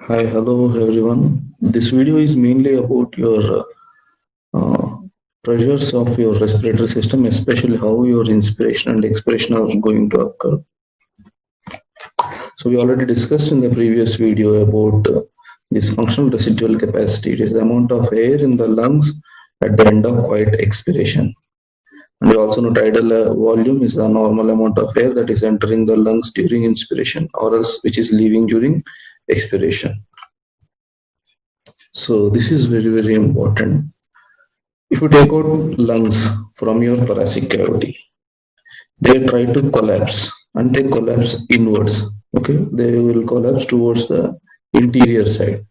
Hi, hello everyone. This video is mainly about your uh, pressures of your respiratory system, especially how your inspiration and expiration are going to occur. So we already discussed in the previous video about this functional residual capacity. It is the amount of air in the lungs at the end of quiet expiration. And we also know tidal volume is the normal amount of air that is entering the lungs during inspiration or else which is leaving during expiration. So this is very important. If you take out lungs from your thoracic cavity, they try to collapse and they collapse inwards. Okay, they will collapse towards the interior side.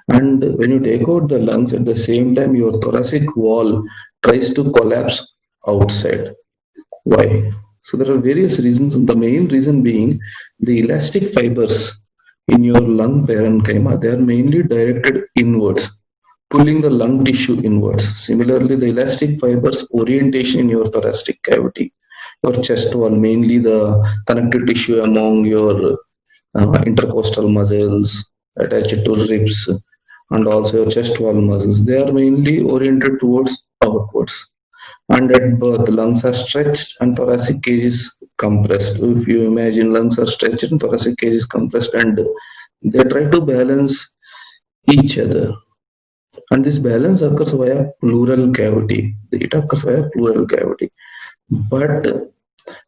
And when you take out the lungs at the same time, your thoracic wall tries to collapse outside. Why? So there are various reasons. The main reason being the elastic fibers in your lung parenchyma, they are mainly directed inwards, pulling the lung tissue inwards. Similarly, the elastic fibers orientation in your thoracic cavity, your chest wall, mainly the connective tissue among your intercostal muscles attached to ribs and also your chest wall muscles, they are mainly oriented towards outwards. And at birth, lungs are stretched and thoracic cage is compressed. If you imagine lungs are stretched and thoracic cage is compressed, and they try to balance each other. And this balance occurs via pleural cavity. It occurs via pleural cavity. But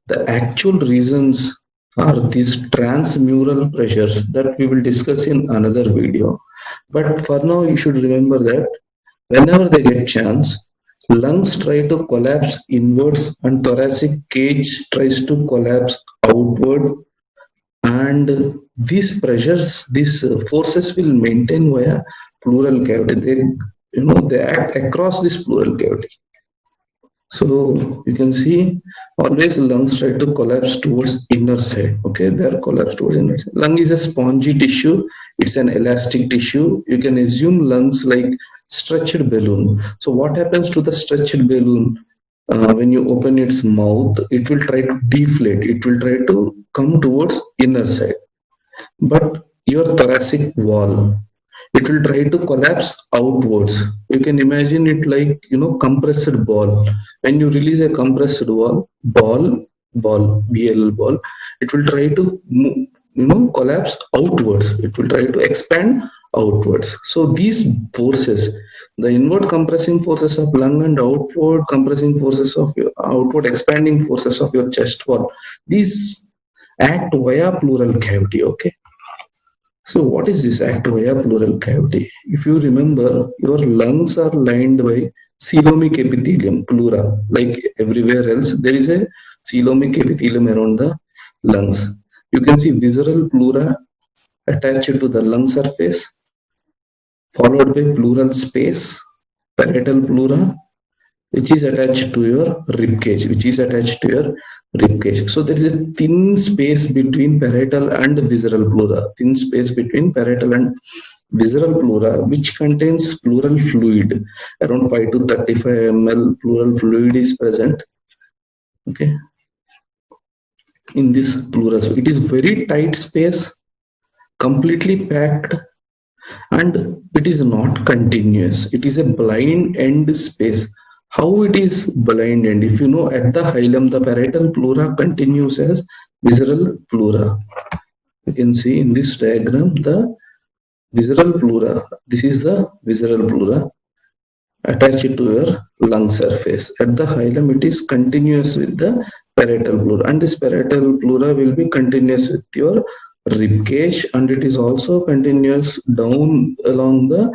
the actual reasons are these transmural pressures that we will discuss in another video. But for now, you should remember that whenever they get chance, lungs try to collapse inwards and thoracic cage tries to collapse outward, and these pressures, these forces will maintain via pleural cavity. They act across this pleural cavity. So you can see always lungs try to collapse towards inner side. Okay, they are collapsed towards inner side. Lung is a spongy tissue. It's an elastic tissue. You can assume lungs like stretched balloon. So what happens to the stretched balloon? When you open its mouth, it will try to deflate. It will try to come towards inner side. But your thoracic wall, it will try to collapse outwards. You can imagine it like compressed ball. When you release a compressed ball, it will try to collapse outwards. It will try to expand outwards. So these forces, the inward compressing forces of lung and outward compressing forces of your outward expanding forces of your chest wall, these act via pleural cavity. Okay, so what is this act via pleural cavity? If you remember, your lungs are lined by coelomic epithelium, pleura. Like everywhere else, there is a coelomic epithelium around the lungs. You can see visceral pleura attached to the lung surface, followed by pleural space, parietal pleura, which is attached to your rib cage, So there is a thin space between parietal and visceral pleura, which contains pleural fluid. Around 5 to 35 ml pleural fluid is present. Okay, in this pleural, it is very tight space, completely packed, and it is not continuous. It is a blind end space. How it is blind end? If you know, at the hilum, the parietal pleura continues as visceral pleura. You can see in this diagram the visceral pleura. This is the visceral pleura attached to your lung surface. At the hilum, it is continuous with the parietal pleura, and this parietal pleura will be continuous with your rib cage, and it is also continuous down along the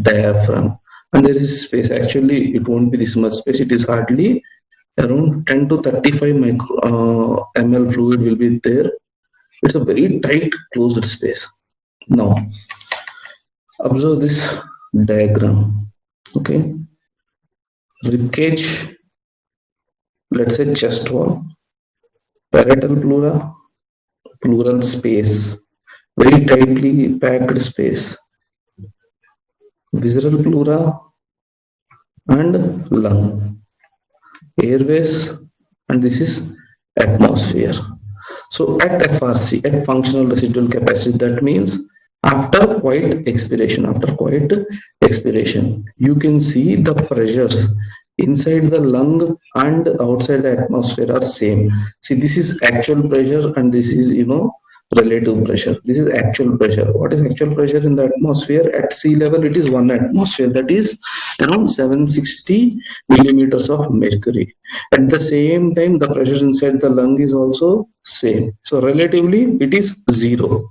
diaphragm. And there is space. Actually, it won't be this much space. It is hardly around 10 to 35 ml fluid will be there. It's a very tight closed space. Now observe this diagram. Okay, rib cage, let's say chest wall, parietal pleura, pleural space, very tightly packed space, visceral pleura and lung, airways, and this is atmosphere. So at FRC, at functional residual capacity, that means After quiet expiration, you can see the pressures inside the lung and outside the atmosphere are same. See, this is actual pressure and this is, relative pressure. This is actual pressure. What is actual pressure in the atmosphere? At sea level, it is 1 atmosphere, that is around 760 millimeters of mercury. At the same time, the pressure inside the lung is also same. So relatively, it is zero.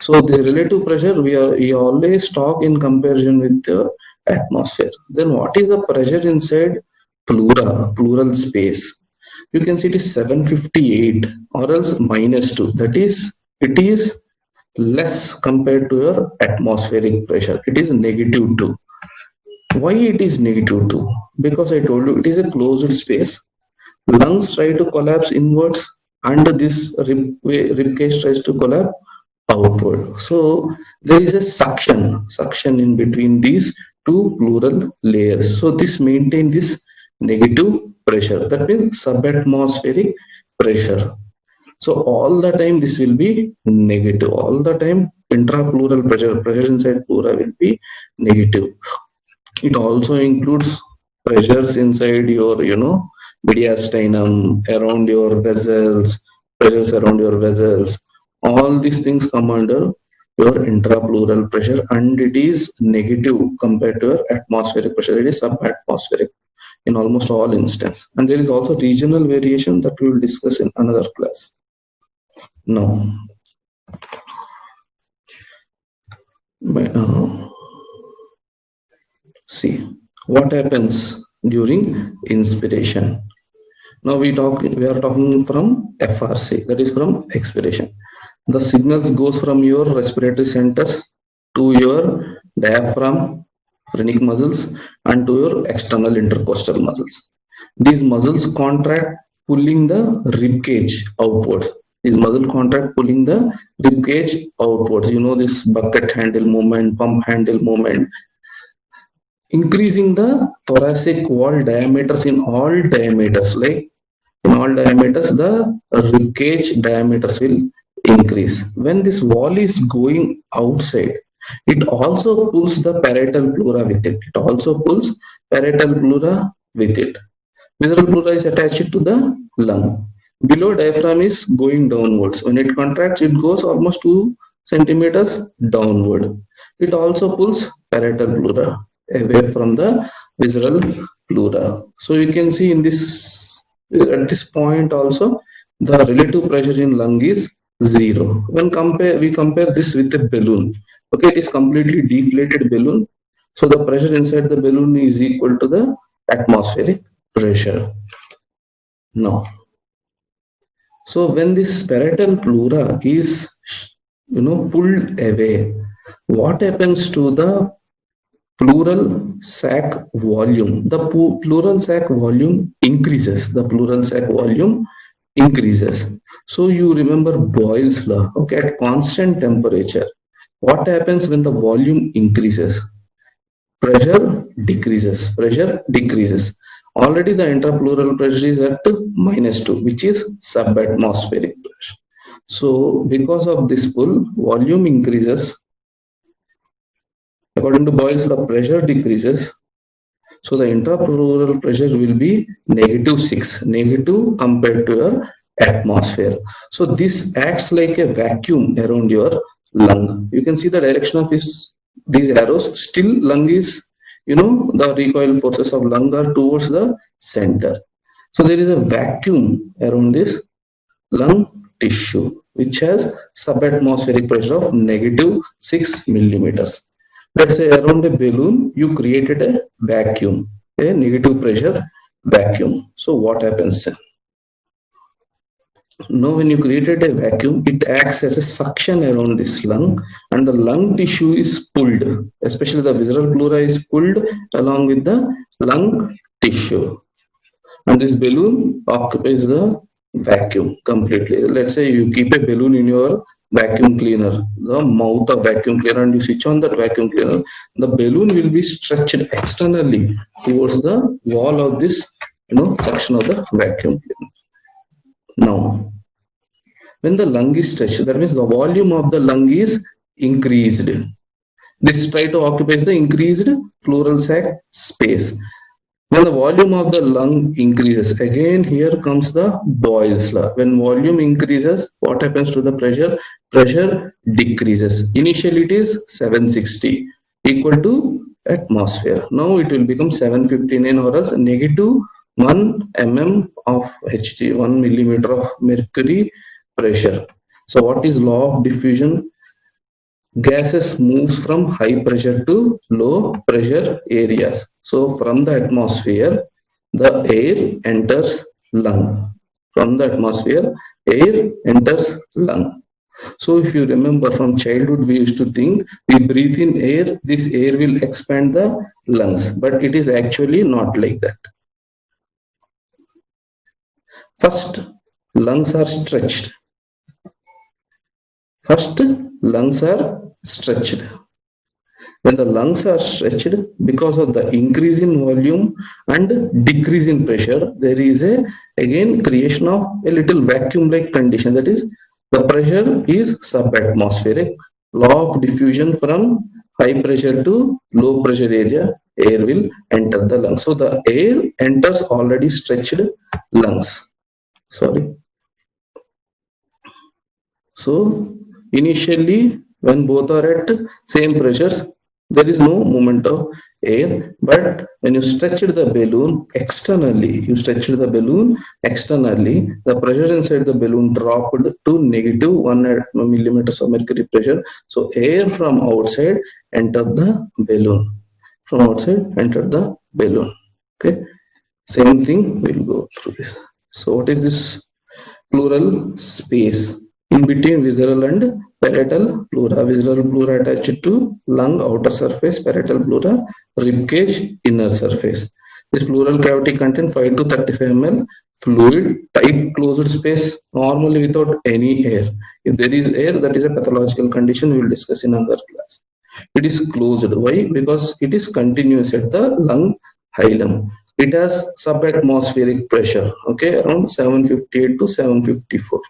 So this relative pressure we always talk in comparison with the atmosphere. Then what is the pressure inside pleural space? You can see it is 758 or else -2. That is, it is less compared to your atmospheric pressure. It is -2. Why it is -2? Because I told you it is a closed space. Lungs try to collapse inwards and this rib cage tries to collapse outward. So there is a suction in between these two pleural layers. So this maintain this negative pressure. That means subatmospheric pressure. So all the time this will be negative. All the time intrapleural pressure inside pleura will be negative. It also includes pressures inside your, mediastinum, around your vessels, pressures around your vessels. All these things come under your intrapleural pressure and it is negative compared to your atmospheric pressure. It is subatmospheric in almost all instances. And there is also regional variation that we will discuss in another class. Now, see what happens during inspiration. Now we are talking from FRC, that is from expiration. The signals goes from your respiratory centers to your diaphragm, phrenic muscles, and to your external intercostal muscles. These muscles contract, pulling the rib cage outwards. These muscle contract, pulling the rib cage outwards. You know, this bucket handle movement, pump handle movement, increasing the thoracic wall diameters in all diameters. Like in all diameters, the rib cage diameters will increase. When this wall is going outside, it also pulls the parietal pleura with it. It also pulls parietal pleura with it. Visceral pleura is attached to the lung. Below diaphragm is going downwards. When it contracts, it goes almost 2 centimeters downward. It also pulls parietal pleura away from the visceral pleura. So you can see in this, at this point also, the relative pressure in lung is 0. When we compare this with a balloon. Okay, it is completely deflated balloon. So the pressure inside the balloon is equal to the atmospheric pressure. Now, so when this parietal pleura is, pulled away, what happens to the pleural sac volume? The pleural sac volume increases. The pleural sac volume increases. So you remember Boyle's law. Okay, at constant temperature, what happens when the volume increases? Pressure decreases. Pressure decreases. Already the intrapleural pressure is at -2, which is subatmospheric pressure. So because of this pull, volume increases. According to Boyle's law, pressure decreases. So the intrapleural pressure will be -6, negative compared to your atmosphere. So this acts like a vacuum around your lung. You can see the direction of these arrows. Still lung is, the recoil forces of lung are towards the center. So there is a vacuum around this lung tissue which has subatmospheric pressure of -6 millimeters. Let's say around a balloon, you created a vacuum, a negative pressure vacuum. So what happens? Now when you created a vacuum, it acts as a suction around this lung and the lung tissue is pulled, especially the visceral pleura is pulled along with the lung tissue. And this balloon occupies the vacuum completely. Let's say you keep a balloon in your vacuum cleaner, the mouth of vacuum cleaner, and you switch on that vacuum cleaner, the balloon will be stretched externally towards the wall of this, section of the vacuum cleaner. Now, when the lung is stretched, that means the volume of the lung is increased. This try to occupy the increased pleural sac space. When the volume of the lung increases, again here comes the Boyle's law. When volume increases, what happens to the pressure? Pressure decreases. Initially it is 760 equal to atmosphere. Now it will become 759 or else negative 1 mm of Hg, 1 millimeter of mercury pressure. So what is law of diffusion? Gases moves from high pressure to low pressure areas. So from the atmosphere, the air enters lung. From the atmosphere, air enters lung. So if you remember from childhood, we used to think we breathe in air, this air will expand the lungs, but it is actually not like that. First, lungs are stretched. First, lungs are stretched. When the lungs are stretched, because of the increase in volume and decrease in pressure, there is a again creation of a little vacuum like condition, that is the pressure is subatmospheric. Law of diffusion, from high pressure to low pressure area, air will enter the lungs. So the air enters already stretched lungs. Sorry. So initially when both are at same pressures, there is no movement of air, but when you stretch the balloon externally, the pressure inside the balloon dropped to negative 1 millimeters of mercury pressure. So air from outside entered the balloon. Okay, same thing we'll go through this. So what is this pleural space? In between visceral and parietal pleura. Visceral pleura attached to lung outer surface, parietal pleura rib cage inner surface. This pleural cavity contains 5 to 35 ml fluid, tight closed space, normally without any air. If there is air, that is a pathological condition we will discuss in another class. It is closed. Why? Because it is continuous at the lung hilum. It has subatmospheric pressure, okay, around 758 to 754.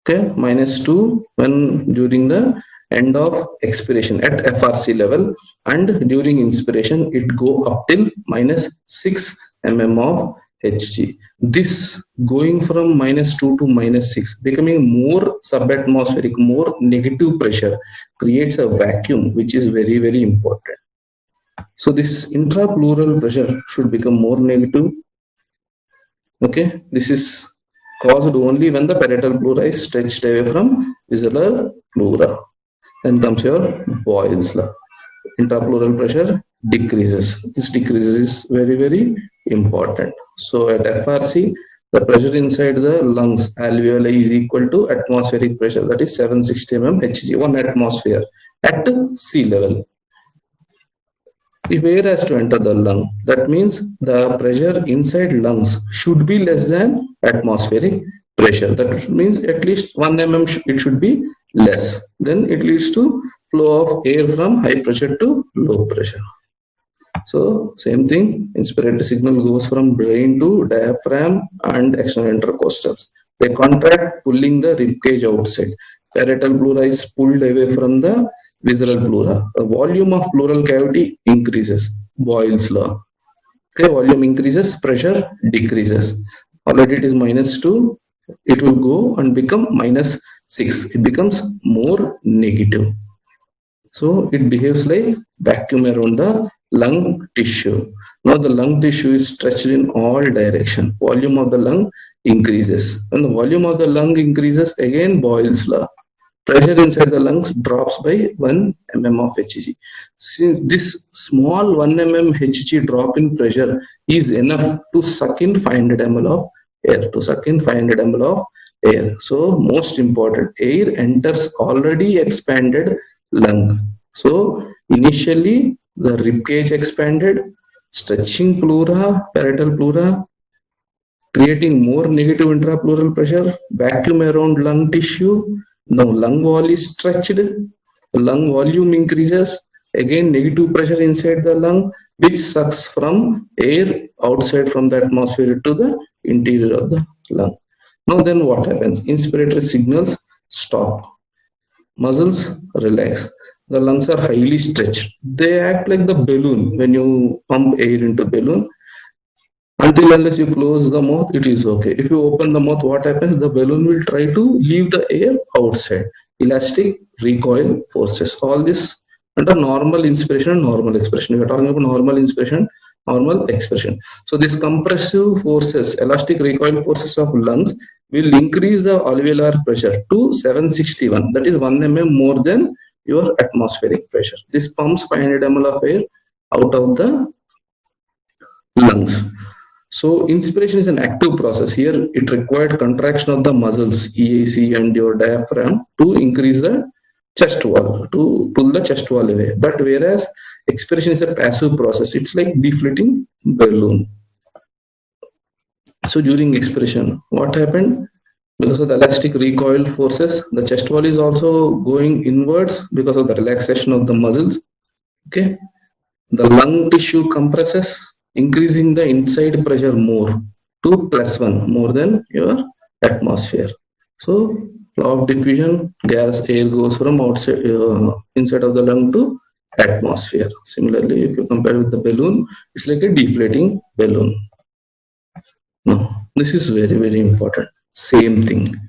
Okay, -2 when during the end of expiration at FRC level, and during inspiration it go up till -6 mm of Hg. This going from -2 to -6, becoming more subatmospheric, more negative pressure, creates a vacuum, which is very, very important. So this intrapleural pressure should become more negative. Okay, this is caused only when the parietal pleura is stretched away from visceral pleura. Then comes your Boyle's law. Intrapleural pressure decreases. This decreases is very, very important. So at FRC, the pressure inside the lungs alveoli is equal to atmospheric pressure, that is 760 mm Hg, 1 atmosphere at sea level. If air has to enter the lung, that means the pressure inside lungs should be less than atmospheric pressure. That means at least 1 mm it should be less. Then it leads to flow of air from high pressure to low pressure. So same thing, inspiratory signal goes from brain to diaphragm and external intercostals. They contract, pulling the rib cage outside. Parietal pleura is pulled away from the visceral pleura. The volume of pleural cavity increases. Boyle's law. Okay, volume increases, pressure decreases. Already it is -2. It will go and become -6. It becomes more negative. So it behaves like vacuum around the lung tissue. Now the lung tissue is stretched in all direction. Volume of the lung increases. When the volume of the lung increases, again Boyle's law. Pressure inside the lungs drops by 1 mm of Hg. Since this small 1 mm Hg drop in pressure is enough to suck in 500 ml of air. So most important, air enters already expanded lung. So initially the rib cage expanded, stretching pleura, parietal pleura, creating more negative intrapleural pressure, vacuum around lung tissue. Now lung wall is stretched, lung volume increases, again negative pressure inside the lung, which sucks from air outside from the atmosphere to the interior of the lung. Now then what happens? Inspiratory signals stop. muscles relax. The lungs are highly stretched. They act like the balloon when you pump air into balloon. Until unless you close the mouth, it is okay. If you open the mouth, what happens? The balloon will try to leave the air outside. Elastic recoil forces. All this under normal inspiration and normal expression. We are talking about normal inspiration, normal expression. So this compressive forces, elastic recoil forces of lungs will increase the alveolar pressure to 761. That is 1 mm more than your atmospheric pressure. This pumps 500 ml of air out of the lungs. So inspiration is an active process. Here it required contraction of the muscles EAC and your diaphragm to increase the chest wall, to pull the chest wall away. But whereas expiration is a passive process, it's like deflating balloon. So during expiration, what happened? Because of the elastic recoil forces, the chest wall is also going inwards because of the relaxation of the muscles. Okay, the lung tissue compresses, increasing the inside pressure more to +1 more than your atmosphere. So law of diffusion, gas air goes from outside inside of the lung to atmosphere. Similarly, if you compare with the balloon, it's like a deflating balloon. Now, this is very, very important. Same thing.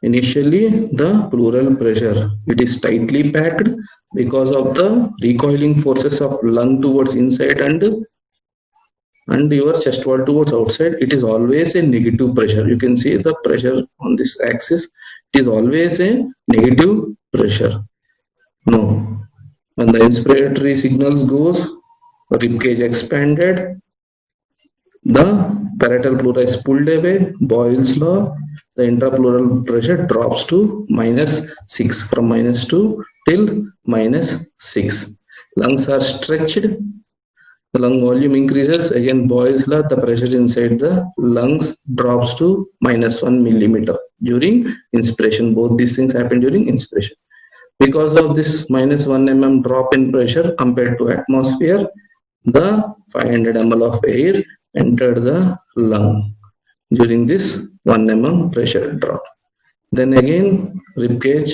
Initially, the pleural pressure, it is tightly packed because of the recoiling forces of lung towards inside and your chest wall towards outside. It is always a negative pressure. You can see the pressure on this axis. It is always a negative pressure. No, when the inspiratory signals goes, rib cage expanded, the parietal pleura is pulled away, Boyle's law, the intrapleural pressure drops to -6, from -2 till -6. Lungs are stretched, the lung volume increases, again Boyle's law, the pressure inside the lungs drops to -1 millimeter during inspiration. Both these things happen during inspiration. Because of this -1 mm drop in pressure compared to atmosphere, the 500 ml of air entered the lung during this 1 mm pressure drop. Then again rib cage,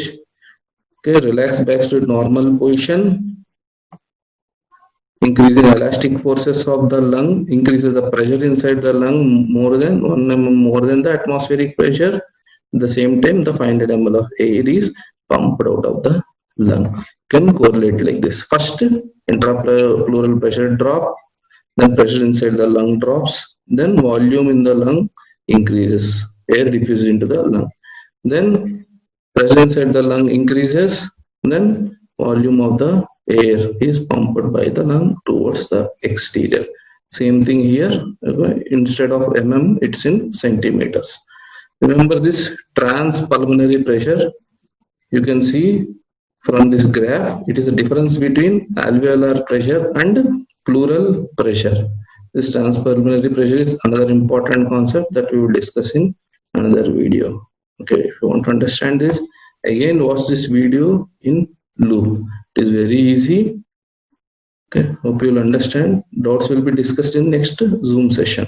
okay, relax back to normal position. Increasing elastic forces of the lung increases the pressure inside the lung more than 1 mm more than the atmospheric pressure. At the same time, the 500 ml of air is pumped out of the lung. Can correlate like this. First, intrapleural pressure drop, then pressure inside the lung drops, then volume in the lung increases, air diffuses into the lung. Then pressure inside the lung increases, then volume of the air is pumped by the lung towards the exterior. Same thing here, instead of mm, it's in centimeters. Remember this transpulmonary pressure, you can see from this graph, it is a difference between alveolar pressure and pleural pressure. This transpulmonary pressure is another important concept that we will discuss in another video. Okay, if you want to understand this, again watch this video in loop. It is very easy. Okay, hope you will understand. Doubts will be discussed in next Zoom session.